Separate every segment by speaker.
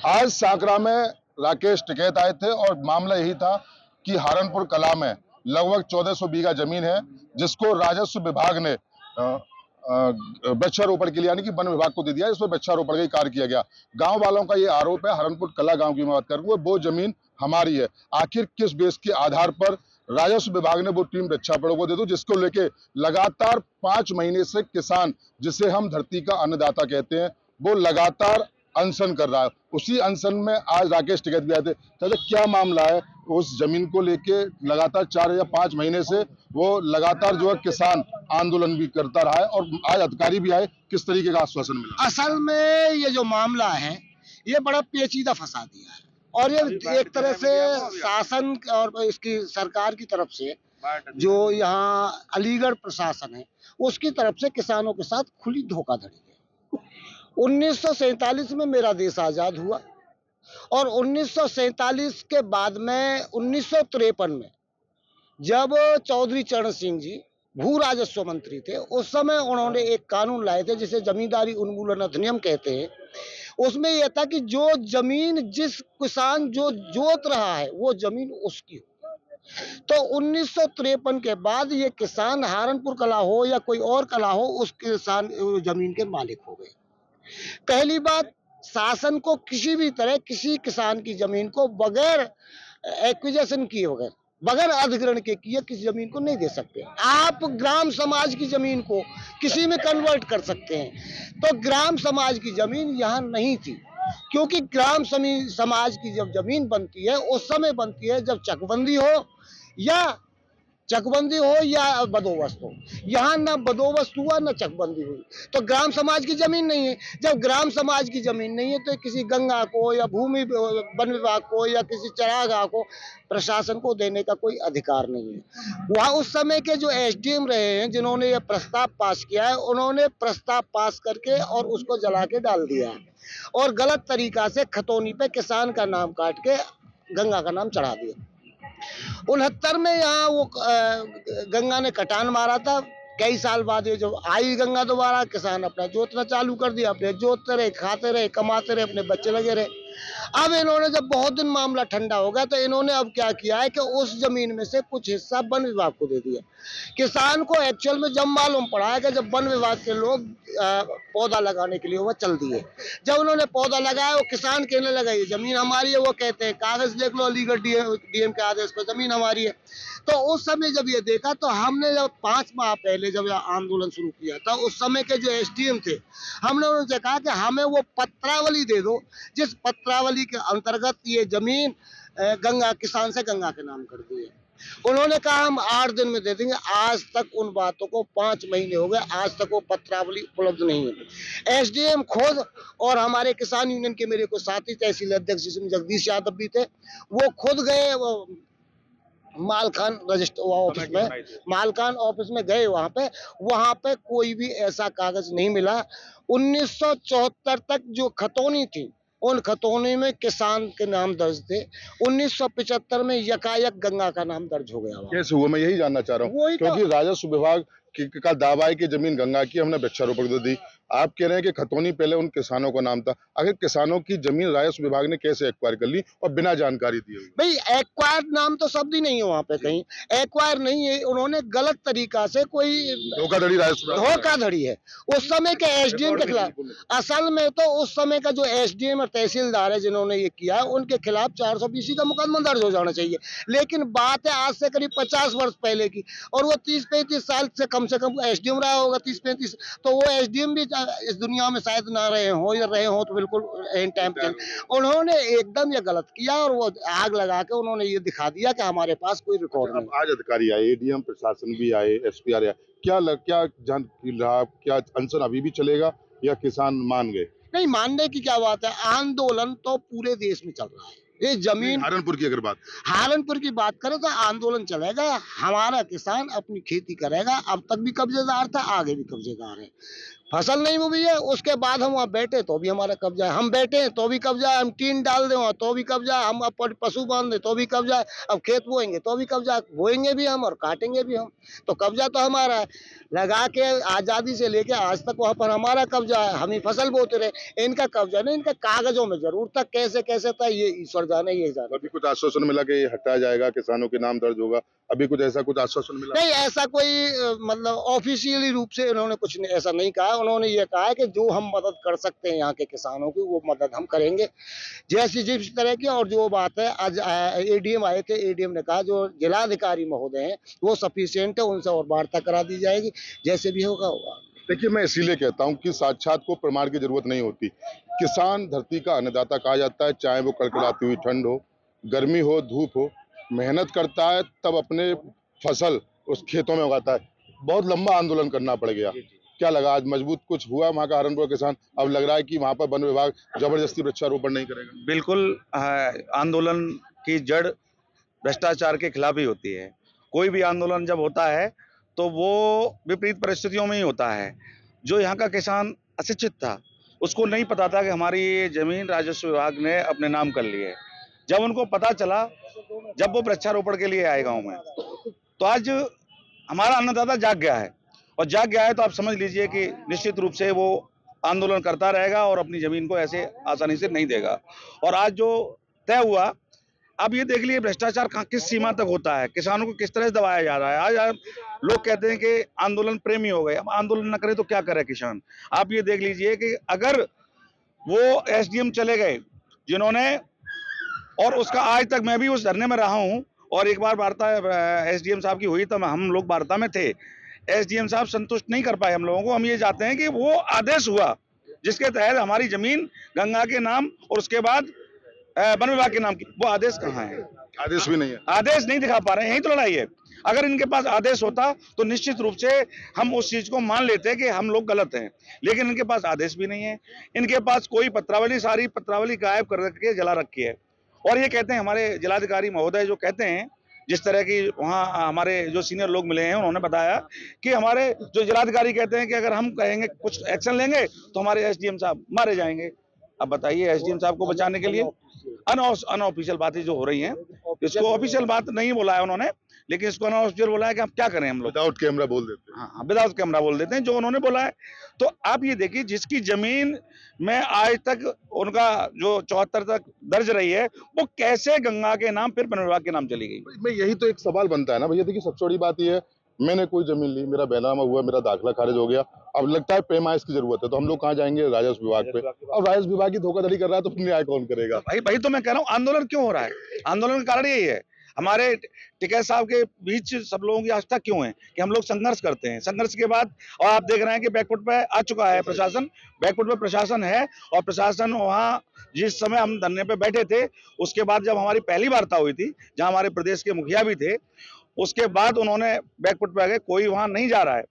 Speaker 1: आज सांकरा में राकेश टिकैत आए थे और मामला यही था कि हारनपुर कला में लगभग 1400 बीघा जमीन है, जिसको राजस्व विभाग ने वृक्षारोपण के लिए यानी कि वन विभाग को दे दिया। इसमें वृक्षारोपण का ही कार्य किया गया। गांव वालों का ये आरोप है, हरनपुर कला गांव की मैं बात करूं, वो जमीन हमारी है। आखिर किस बेस के आधार पर राजस्व विभाग ने वो टीम वृक्षारोपण को दे दो, जिसको लेके लगातार 5 महीने से किसान, जिसे हम धरती का अन्नदाता कहते हैं, वो लगातार अनशन कर रहा है। उसी अनशन में आज राकेश टिकैत भी आए थे। तो क्या मामला है उस जमीन को लेके? लगातार 4 या 5 महीने से वो लगातार जो है किसान आंदोलन भी करता रहा है और आज अधिकारी भी आए। किस तरीके का आश्वासन मिला?
Speaker 2: असल में ये जो मामला है ये बड़ा पेचीदा फंसा दिया है और ये एक तरह से शासन और इसकी सरकार की तरफ से जो यहाँ अलीगढ़ प्रशासन है उसकी तरफ से किसानों के साथ खुली धोखाधड़ी है। 1947 में मेरा देश आजाद हुआ और 1947 के बाद में 1953 में जब चौधरी चरण सिंह जी भू राजस्व मंत्री थे, उस समय उन्होंने एक कानून लाए थे जिसे जमींदारी उन्मूलन अधिनियम कहते हैं। उसमें यह था कि जो जमीन जिस किसान जो जोत रहा है वो जमीन उसकी हो। तो 1953 के बाद ये किसान हारनपुर कला हो या कोई और कला हो, उस किसान जमीन के मालिक हो गए। पहली बात, शासन को किसी भी तरह किसी किसान की जमीन को बगैर एक्विजिशन किए बगैर अधिग्रहण के किए किसी जमीन को नहीं दे सकते। आप ग्राम समाज की जमीन को किसी में कन्वर्ट कर सकते हैं। तो ग्राम समाज की जमीन यहाँ नहीं थी, क्योंकि ग्राम समाज की जब जमीन बनती है उस समय बनती है जब चकबंदी हो या बंदोबस्त हो। यहाँ ना बंदोबस्त हुआ ना चकबंदी हुई, तो ग्राम समाज की जमीन नहीं है। जब ग्राम समाज की जमीन नहीं है तो किसी गंगा को या भूमि वन विभाग को या किसी चरागाह को, प्रशासन को देने का कोई अधिकार नहीं है। वहाँ उस समय के जो एसडीएम रहे हैं जिन्होंने ये प्रस्ताव पास किया है, उन्होंने प्रस्ताव पास करके और उसको जला के डाल दिया और गलत तरीका से खतौनी पे किसान का नाम काट के गंगा का नाम चढ़ा दिया। 69 में यहाँ वो गंगा ने कटान मारा था। कई साल बाद ये जो आई गंगा दोबारा, किसान अपना जोतना चालू कर दिया, अपने जोतते रहे, खाते रहे, कमाते रहे, अपने बच्चे लगे रहे। अब इन्होंने जब बहुत दिन मामला ठंडा हो गया तो इन्होंने अब क्या किया है कि उस जमीन में से कुछ हिस्सा वन विभाग को दे दिया। किसान को एक्चुअल में जब मालूम पड़ा है कि जब वन विभाग के लोग पौधा लगाने के लिए वो चल दिए, जब उन्होंने पौधा लगाया वो किसान कहने लगा ये जमीन हमारी है। वो कहते हैं कागज देख लो, अलीगढ़ डीएम के आदेश पर जमीन हमारी है। तो उस समय जब ये देखा तो हमने जब 5 माह पहले जब आंदोलन शुरू किया था, उस समय के जो एसडीएम थे, हमने उनसे कहा कि हमें वो पत्रावली दे दो जिस पत्रावली के अंतर्गत ये जमीन गंगा किसान से गंगा के नाम कर दी है। उन्होंने कहा हम 8 दिन में दे देंगे। आज तक उन बातों को 5 महीने हो गए, आज तक वो पत्रावली उपलब्ध नहीं है। एसडीएम खुद और हमारे किसान यूनियन के मेरे को साथी तहसील अध्यक्ष जिसमें जगदीश यादव भी थे, वो खुद गए वो मालखान रजिस्टर ऑफिस में, मालखान ऑफिस में गए। वहां पे कोई भी ऐसा कागज नहीं मिला। 1974 तक जो खतौनी थी उन खतौनी में किसान के नाम दर्ज थे। 1975 में यकायक गंगा का नाम दर्ज हो गया।
Speaker 1: कैसे हुआ, मैं यही जानना चाह रहा हूँ, क्योंकि राजस्व विभाग का दावा है कि जमीन गंगा की, हमने वृक्षारोपण को दी। आप कह रहे हैं कि खतौनी पहले उन किसानों का नाम था। आखिर किसानों की जमीन राजस्व विभाग ने कैसे एक्वायर कर ली और बिना जानकारी दिए?
Speaker 2: भाई एक्वायर नाम तो शब्द ही नहीं है वहाँ पे, कहीं एक्वायर नहीं है। उन्होंने गलत तरीका से कोई धोखाधड़ी है उस समय के एसडीएम के खिलाफ। असल में तो उस समय का जो एसडीएम और तहसीलदार है जिन्होंने ये किया, उनके खिलाफ 420 का मुकदमा दर्ज हो जाना चाहिए। लेकिन बात है आज से करीब 50 वर्ष पहले की, और वो 30-35 साल से कम एसडीएम रहा होगा, 30-35। तो वो एसडीएम भी इस दुनिया में शायद ना रहे हो तो बिल्कुल एन टाइम पे उन्होंने एकदम ये गलत किया और वो आग लगा के उन्होंने ये दिखा दिया कि हमारे पास कोई रिकॉर्ड नहीं।
Speaker 1: आज अधिकारी आए, एडीएम प्रशासन भी आए, एसपी आए, क्या अनशन अभी भी चलेगा या किसान मान गए?
Speaker 2: नहीं, मानने की क्या बात है, आंदोलन तो पूरे देश में चल रहा है। ये जमीन
Speaker 1: हारनपुर की बात
Speaker 2: करें तो आंदोलन चलेगा। हमारा किसान अपनी खेती करेगा। अब तक भी कब्जेदार था, आगे भी कब्जेदार है। फसल नहीं हुई है, उसके बाद हम वहाँ बैठे तो भी हमारा कब्जा है, हम बैठे हैं तो भी कब्जा है, हम टीन डाल दें वहाँ तो भी कब्जा है, हम अब पशु बांध दें तो भी कब्जा है, अब खेत बोएंगे तो भी कब्जा है, बोएंगे भी हम और काटेंगे भी हम, तो कब्जा तो हमारा है। लगा के आज़ादी से लेके आज तक वहाँ पर हमारा कब्जा है, हम ही फसल बोते रहे, इनका कब्जा नहीं, इनका कागजों में जरूर था, कैसे कैसे था ये ईश्वर जाने, ये जाने।
Speaker 1: अभी कुछ आश्वासन मिला कि ये हटाया जाएगा, किसानों के नाम दर्ज होगा, अभी कुछ ऐसा कुछ आश्वासन मिला?
Speaker 2: नहीं, ऐसा कोई मतलब ऑफिशियली रूप से उन्होंने कुछ नहीं, ऐसा नहीं कहा। उन्होंने ये कहा है कि जो हम मदद कर सकते हैं यहाँ के किसानों की वो मदद हम करेंगे, जैसी जिस तरह की। और जो बात है, आज एडीएम आए थे, एडीएम ने कहा जो जिलाधिकारी महोदय हैं वो सफिशिएंट है, उनसे और वार्ता करा दी जाएगी, जैसे भी होगा होगा।
Speaker 1: देखिए, मैं इसीलिए कहता हूँ कि साक्षात को प्रमाण की जरूरत नहीं होती। किसान धरती का अन्नदाता कहा जाता है, चाहे वो कड़कड़ाती हुई ठंड हो, गर्मी हो, धूप हो, मेहनत करता है तब अपने फसल उस खेतों में उगाता है। बहुत लंबा आंदोलन करना पड़ गया। क्या लगा आज मजबूत कुछ हुआ वहाँ का हरनपुर किसान? अब लग रहा है कि वहाँ पर वन विभाग जबरदस्ती वृक्षारोपण नहीं करेगा।
Speaker 3: बिल्कुल आंदोलन की जड़ भ्रष्टाचार के खिलाफ ही होती है। कोई भी आंदोलन जब होता है तो वो विपरीत परिस्थितियों में ही होता है। जो यहाँ का किसान अशिक्षित था, उसको नहीं पता था कि हमारी ये जमीन राजस्व विभाग ने अपने नाम कर ली है। जब उनको पता चला, जब वो वृक्षारोपण के लिए आए गांव में, तो आज हमारा अन्नदाता जाग गया है, और जाग गया है तो आप समझ लीजिए कि निश्चित रूप से वो आंदोलन करता रहेगा और अपनी जमीन को ऐसे आसानी से नहीं देगा। और आज जो तय हुआ, अब ये देख लीजिए भ्रष्टाचार किस सीमा तक होता है, किसानों को किस तरह से दबाया जा रहा है। आज लोग कहते हैं कि आंदोलन प्रेमी हो गए, अब आंदोलन न करे तो क्या करे किसान। आप ये देख लीजिए कि अगर वो एसडीएम चले गए जिन्होंने, और उसका आज तक मैं भी उस धरने में रहा हूं, और एक बार वार्ता एसडीएम साहब की हुई तब हम लोग वार्ता में थे। एसडीएम साहब संतुष्ट नहीं कर पाए हम लोगों को। हम ये चाहते हैं कि वो आदेश हुआ जिसके तहत हमारी जमीन गंगा के नाम और उसके बाद वन विभाग के नाम की, वो आदेश कहाँ है?
Speaker 1: आदेश भी नहीं है।
Speaker 3: आदेश नहीं दिखा पा रहे हैं, यही तो लड़ाई है। अगर इनके पास आदेश होता तो निश्चित रूप से हम उस चीज को मान लेते कि हम लोग गलत हैं, लेकिन इनके पास आदेश भी नहीं है। इनके पास कोई पत्रावली, सारी पत्रावली गायब कर के जला रखी है। और ये कहते हैं, हमारे जिलाधिकारी महोदय जो कहते हैं, जिस तरह की वहाँ हमारे जो सीनियर लोग मिले हैं उन्होंने बताया कि हमारे जो जिलाधिकारी कहते हैं कि अगर हम कहेंगे कुछ एक्शन लेंगे तो हमारे एसडीएम साहब मारे जाएंगे। अब बताइए, एसडीएम साहब को बचाने के लिए अनऑफिशियल बातें जो हो रही हैं, इसको ऑफिशियल बात नहीं बोला है उन्होंने, लेकिन इसको अनऑफिशियल बोला है कि अब क्या करें हम लोग।
Speaker 1: विदाउट कैमरा बोल देते हैं।
Speaker 3: हाँ, विदाउट कैमरा बोल देते हैं जो उन्होंने बोला है। तो आप ये देखिए, जिसकी जमीन में आज तक उनका जो 74 तक दर्ज रही है, वो कैसे गंगा के नाम फिर वन विभाग के नाम चली गई?
Speaker 1: मैं यही तो एक सवाल बनता है ना भैया। देखिए, सबसे बड़ी बात यह है, मैंने कोई जमीन ली, मेरा बैनामा हुआ, मेरा दाखिला खारिज हो गया, अब लगता है पैमाइश की जरूरत है, तो हम लोग कहाँ जाएंगे? राजस्व विभाग पे। अब राजस्व विभाग की धोखाधड़ी कर रहा है तो फिर न्याय कौन करेगा?
Speaker 3: भाई तो मैं कह रहा हूँ, आंदोलन क्यों हो रहा है? आंदोलन का कारण यही है, हमारे टिकैत साहब के बीच सब लोगों की आस्था क्यों है कि हम लोग संघर्ष करते हैं। संघर्ष के बाद, और आप देख रहे हैं कि बैकफुट पे आ चुका है प्रशासन, बैकफुट पे प्रशासन है। और प्रशासन वहाँ जिस समय हम धरने पे बैठे थे, उसके बाद जब हमारी पहली वार्ता हुई थी, जहाँ हमारे प्रदेश के मुखिया भी थे, उसके बाद उन्होंने बैकफुट पे आ गए, कोई वहाँ नहीं जा रहा है।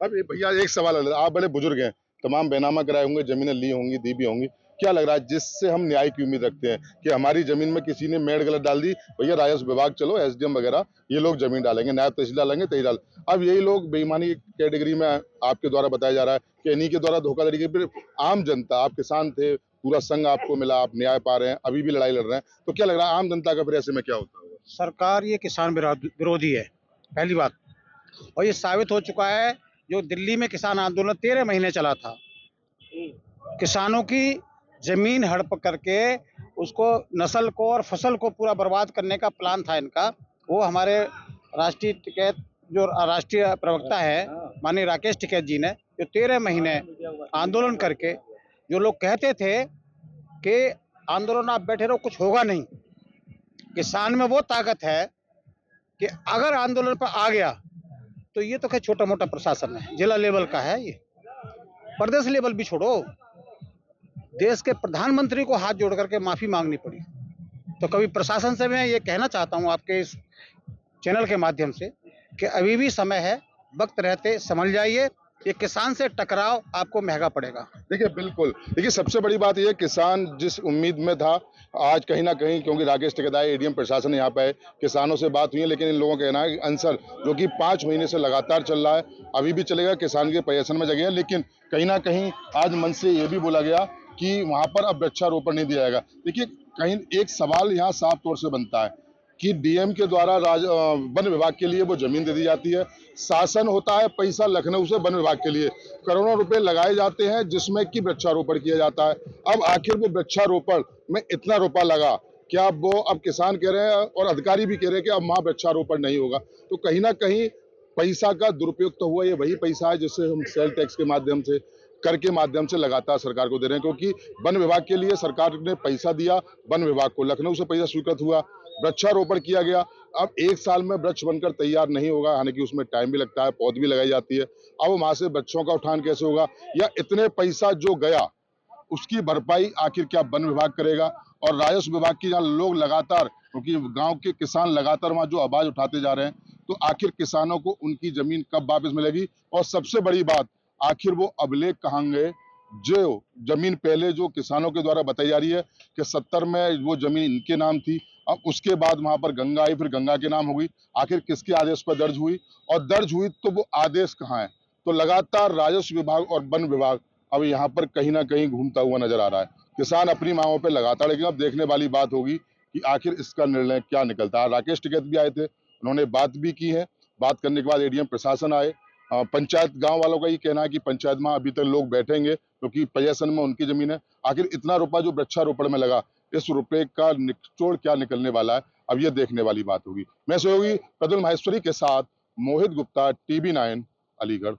Speaker 1: अब भैया एक सवाल है, आप बड़े बुजुर्ग हैं, तमाम बैनामा कराए होंगे, जमीनें ली होंगी, दी भी होंगी, क्या लग रहा है जिससे हम न्याय की उम्मीद रखते हैं कि हमारी जमीन में किसी ने मेड़ गलत डाल दी, भैया राजस्व विभाग चलो, एसडीएम वगैरह ये लोग जमीन डालेंगे, नायब तहसील डालेंगे, तहसील। अब यही लोग बेईमानी कैटेगरी में आपके द्वारा बताया जा रहा है कि इन्हीं के द्वारा धोखाधड़ी की। फिर आम जनता, आप किसान थे, पूरा संघ आपको मिला, आप न्याय पा रहे हैं, अभी भी लड़ाई लड़ रहे हैं, तो क्या लग रहा है आम जनता का फिर ऐसे में क्या होता होगा?
Speaker 4: सरकार ये किसान विरोधी है, पहली बात। और ये साबित हो चुका है, जो दिल्ली में किसान आंदोलन 13 महीने चला था, किसानों की जमीन हड़प करके उसको, नस्ल को और फसल को पूरा बर्बाद करने का प्लान था इनका। वो हमारे राष्ट्रीय टिकैत, जो राष्ट्रीय प्रवक्ता है माननीय राकेश टिकैत जी ने, जो 13 महीने आंदोलन करके, जो लोग कहते थे कि आंदोलन आप बैठे रहो कुछ होगा नहीं, किसान में वो ताकत है कि अगर आंदोलन पर आ गया तो ये तो खैर छोटा मोटा प्रशासन है, जिला लेवल का है, ये प्रदेश लेवल भी छोड़ो, देश के प्रधानमंत्री को हाथ जोड़ करके माफी मांगनी पड़ी। तो कभी प्रशासन से मैं ये कहना चाहता हूँ आपके इस चैनल के माध्यम से कि अभी भी समय है, वक्त रहते संभल जाइए ये किसान से टकराव आपको महंगा पड़ेगा।
Speaker 1: देखिए बिल्कुल, देखिए सबसे बड़ी बात ये है, किसान जिस उम्मीद में था, आज कहीं ना कहीं, क्योंकि राकेश टिकैत एडीएम प्रशासन यहाँ पे है, किसानों से बात हुई है, लेकिन इन लोगों का कहना है कि अनसर जो कि 5 महीने से लगातार चल रहा है, अभी भी चलेगा, किसान के प्रयासन में जगह है, लेकिन कहीं ना कहीं आज मन से ये भी बोला गया कि वहां पर अब वृक्षारोपण नहीं दिया जाएगा। देखिए कहीं एक सवाल यहाँ साफ तौर से बनता है कि डीएम के द्वारा वन विभाग के लिए वो जमीन दे दी जाती है, शासन होता है, पैसा लखनऊ से वन विभाग के लिए करोड़ों रुपए लगाए जाते हैं जिसमें कि वृक्षारोपण किया जाता है। अब आखिर वो वृक्षारोपण में इतना रुपया लगा, क्या वो अब किसान कह रहे हैं और अधिकारी भी कह रहे हैं कि अब वहां वृक्षारोपण नहीं होगा, तो कहीं ना कहीं पैसा का दुरुपयोग तो हुआ। ये वही पैसा है जिससे हम सेल टैक्स के माध्यम से, कर के माध्यम से लगातार सरकार को दे रहे हैं, क्योंकि वन विभाग के लिए सरकार ने पैसा दिया, वन विभाग को लखनऊ से पैसा स्वीकृत हुआ, वृक्षारोपण किया गया। अब 1 साल में वृक्ष बनकर तैयार नहीं होगा, हालांकि उसमें टाइम भी लगता है, पौध भी लगाई जाती है। अब वहां से वृक्षों का उठान कैसे होगा, या इतने पैसा जो गया उसकी भरपाई आखिर क्या वन विभाग करेगा। और राजस्व विभाग की जहाँ लोग लगातार, क्योंकि गांव के किसान लगातार वहां जो आवाज उठाते जा रहे हैं, तो आखिर किसानों को उनकी जमीन कब वापस मिलेगी। और सबसे बड़ी बात, आखिर वो अभिलेख कहाँ गए, जो जमीन पहले जो किसानों के द्वारा बताई जा रही है कि 70 में वो जमीन इनके नाम थी, अब उसके बाद वहां पर गंगा आई, फिर गंगा के नाम हो गई, आखिर किसके आदेश पर दर्ज हुई, और दर्ज हुई तो वो आदेश कहाँ है। तो लगातार राजस्व विभाग और वन विभाग अब यहाँ पर कहीं ना कहीं घूमता हुआ नजर आ रहा है। किसान अपनी मांगों पर लगातार, लेकिन अब देखने वाली बात होगी कि आखिर इसका निर्णय क्या निकलता है। राकेश टिकैत भी आए थे, उन्होंने बात भी की है, बात करने के बाद एडीएम प्रशासन आए। पंचायत गांव वालों का ये कहना है कि पंचायत में अभी तक लोग बैठेंगे क्योंकि पोजेशन में उनकी जमीन है। आखिर इतना रुपया जो वृक्षारोपण में लगा, इस रुपए का निचोड़ क्या निकलने वाला है, अब ये देखने वाली बात होगी। मैं सहयोगी प्रद्युम्न माहेश्वरी के साथ मोहित गुप्ता, टीवी 9 अलीगढ़।